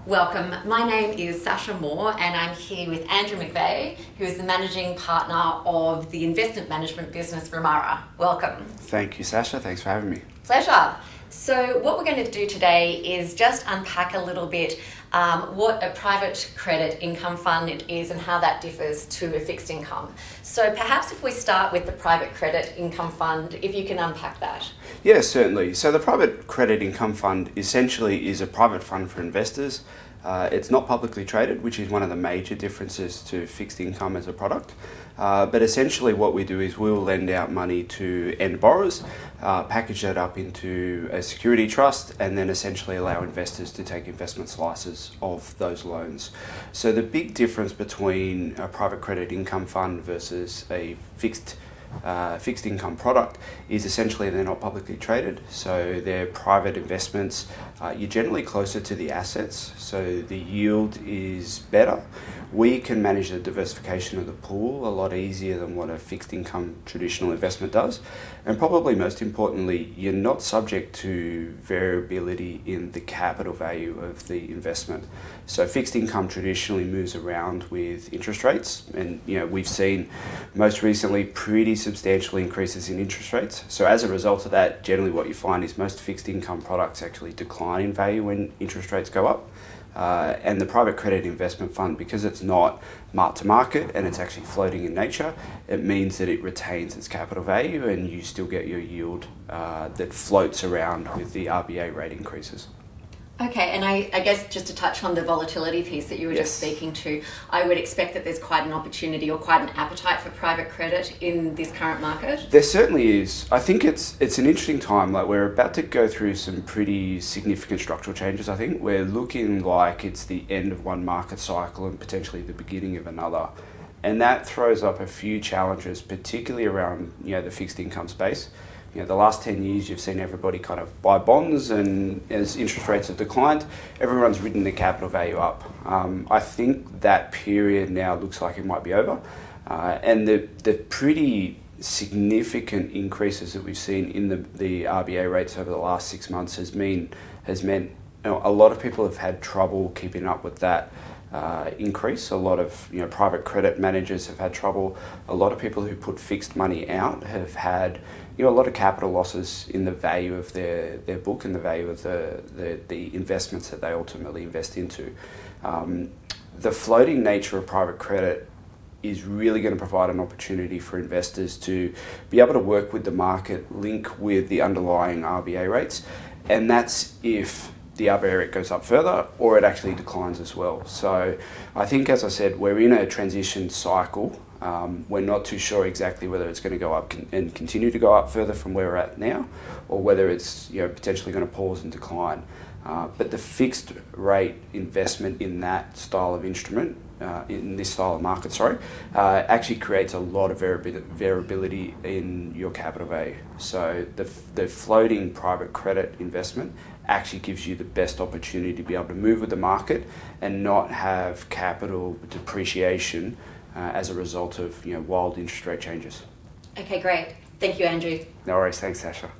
Welcome. My name is Sasha Moore and I'm here with Andrew McVeigh, who is the Managing Partner of the investment management business Ramara. Welcome. Thank you, Sasha. Thanks for having me. Pleasure. So what we're going to do today is just unpack a little bit what a private credit income fund is and how that differs to a fixed income. So perhaps if we start with the private credit income fund, if you can unpack that. Yeah, certainly. So the private credit income fund essentially is a private fund for investors. It's not publicly traded, which is one of the major differences to fixed income as a product. But essentially what we do is we'll lend out money to end borrowers, package that up into a security trust, and then essentially allow investors to take investment slices of those loans. So the big difference between a private credit income fund versus a fixed income product is essentially they're not publicly traded, so they're private investments. You're generally closer to the assets, so the yield is better. We can manage the diversification of the pool a lot easier than what a fixed income traditional investment does, and probably most importantly, you're not subject to variability in the capital value of the investment. So fixed income traditionally moves around with interest rates, and we've seen most recently pretty substantial increases in interest rates. So as a result of that, generally what you find is most fixed income products actually decline in value when interest rates go up. And the private credit investment fund, because it's not mark to market and it's actually floating in nature, it means that it retains its capital value and you still get your yield that floats around with the RBA rate increases. Okay, and I guess just to touch on the volatility piece that you were just speaking to, I would expect that there's quite an opportunity or quite an appetite for private credit in this current market. There certainly is. I think it's an interesting time. Like, we're about to go through some pretty significant structural changes. I think we're looking like it's the end of one market cycle and potentially the beginning of another. And that throws up a few challenges, particularly around the fixed income space. The last 10 years, you've seen everybody kind of buy bonds, and as interest rates have declined, everyone's ridden the capital value up. I think that period now looks like it might be over. And the pretty significant increases that we've seen in the RBA rates over the last 6 months has meant a lot of people have had trouble keeping up with that increase. A lot of private credit managers have had trouble. A lot of people who put fixed money out have had a lot of capital losses in the value of their book and the value of the investments that they ultimately invest into. The floating nature of private credit is really going to provide an opportunity for investors to be able to work with the market, link with the underlying RBA rates, and that's if the RBA rate goes up further or it actually declines as well. So I think, as I said, we're in a transition cycle. We're not too sure exactly whether it's going to go up and continue to go up further from where we're at now, or whether it's potentially going to pause and decline. But the fixed rate investment in that style of instrument, in this style of market, actually creates a lot of variability in your capital value. So the floating private credit investment actually gives you the best opportunity to be able to move with the market and not have capital depreciation as a result of wild interest rate changes. Okay, great. Thank you, Andrew. No worries. Thanks, Sasha.